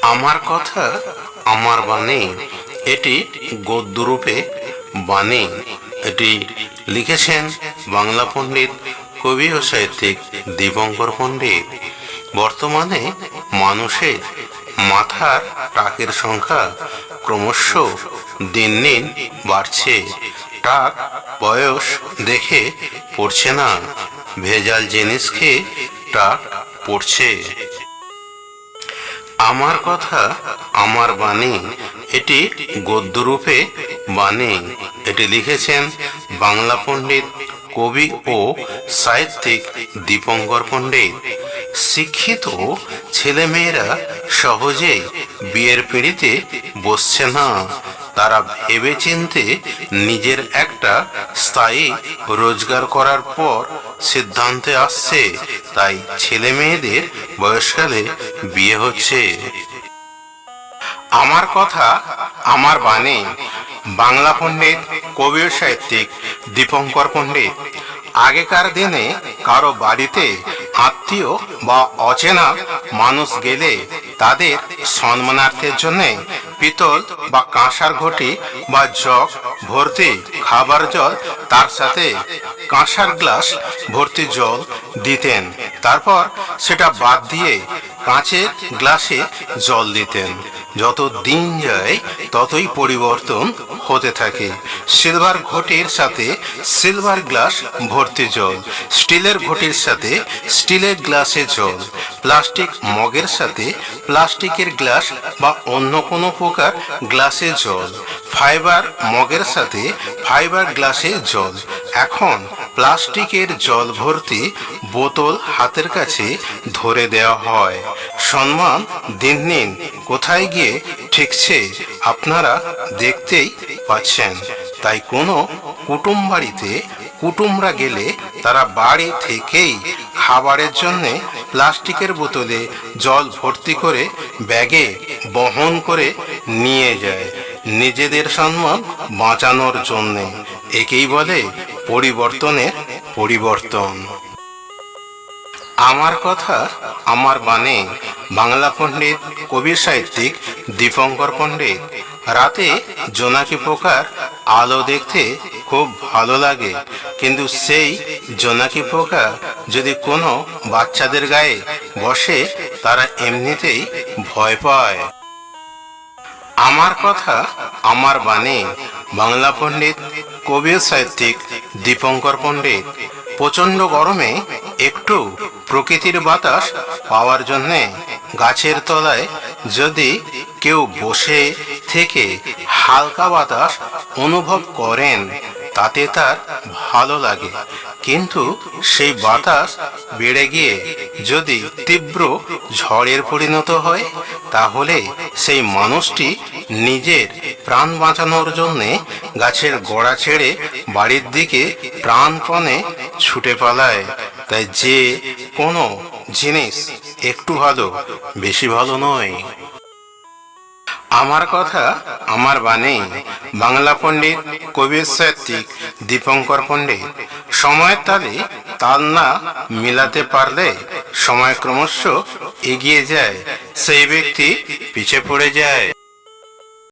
আমার কথা আমার বাণী, এটি গদ্যরূপে বাণী। এটি লিখেছেন বাংলা পণ্ডিত, কবি ও সাহিত্যিক দীপঙ্কর পণ্ডিত। বর্তমানে মানুষের মাথার টাকের সংখ্যা ক্রমশ দিন দিন বাড়ছে। টাক বয়স দেখে পড়ছে না, ভেজাল জিনিস খেয়ে টাক পড়ছে। আমার কথা আমার বাণী, এটি গদ্যরূপে বাণী। এটি লিখেছেন বাংলা পণ্ডিত, কবি ও সাহিত্যিক দীপঙ্কর পণ্ডিত। শিক্ষিত ছেলেমেয়েরা সহজে বিয়ের পিঁড়িতে বসছে না। তারা ভেবেচিন্তে নিজের একটা স্থায়ী রোজগার করার পর সিদ্ধান্তে আসছে, তাই ছেলে মেয়েদের বয়সকালে বিয়ে হচ্ছে। আমার কথা আমার বাণী, বাংলা পণ্ডিত, কবি ও সাহিত্যিক দীপঙ্কর পণ্ডিত। আগেকার দিনে কারো বাড়িতে আত্মীয় বা অচেনা মানুষ গেলে তাদের সম্মানার্থের জন্য পিতল বা কাঁসার ঘটি বা জগ ভর্তি খাবার জল, তার সাথে কাঁসার গ্লাস ভর্তি জল দিতেন। তারপর সেটা বাদ দিয়ে কাঁচের গ্লাসে জল দিতেন। যত দিন যায় ততই পরিবর্তন হতে থাকে। সিলভার ঘটির সাথে সিলভার গ্লাস ভর্তি জল, স্টিলের ঘটির সাথে স্টিলের গ্লাসে জল, প্লাস্টিক মগের সাথে প্লাস্টিকের গ্লাস বা অন্য কোনো প্রকার গ্লাসে জল, ফাইবার মগের সাথে ফাইবার গ্লাসে জল। এখন প্লাস্টিকের জল ভর্তি বোতল হাতের কাছে ধরে দেওয়া হয়। সম্মান দিন দিন কোথায় গিয়ে ঠেকছে আপনারা দেখতেই পাচ্ছেন। তাই কোনো কুটুম বাড়িতে কুটুমরা গেলে তারা বাড়ি থেকেই খাবারের জন্য প্লাস্টিকের বোতলে জল ভর্তি করে ব্যাগে বহন করে নিয়ে যায়, নিজেদের সম্মান বাঁচানোর জন্যে। একেই বলে পরিবর্তনের পরিবর্তন। আমার কথা আমার বাণী, বাংলা পণ্ডিত, কবি সাহিত্যিক দীপঙ্কর পণ্ডিত। রাতে জোনাকি পোকার আলো দেখতে খুব ভালো লাগে, কিন্তু সেই জোনাকি পোকা যদি কোনো বাচ্চাদের গায়ে বসে তারা এমনিতেই ভয় পায়। আমার কথা আমার বাণী, বাংলা পণ্ডিত, কবি সাহিত্যিক দীপঙ্কর পণ্ডিত। প্রচণ্ড গরমে একটু প্রকৃতির বাতাস পাওয়ার জন্যে গাছের তলায় যদি কেউ বসে থেকে হালকা বাতাস অনুভব করেন, তাতে তার ভালো লাগে। কিন্তু সেই বাতাস বেড়ে গিয়ে যদি তীব্র ঝড়ের পরিণত হয়, তাহলে সেই মানুষটি নিজের প্রাণ বাঁচানোর জন্যে গাছের গোড়া ছেড়ে বাড়ির দিকে প্রাণপণে ছুটে পালায়। তাই যে কোনো জিনিস একটু ভালো বেশি ভালো নয়। আমার কথা আমার বাণী, বাংলা পণ্ডিত, কবি সাহিত্যিক দীপঙ্কর পণ্ডিত। সময়ের তালে তাল না মিলাতে পারলে সময় ক্রমশ এগিয়ে যায়, সেই ব্যক্তি পিছে পড়ে যায়।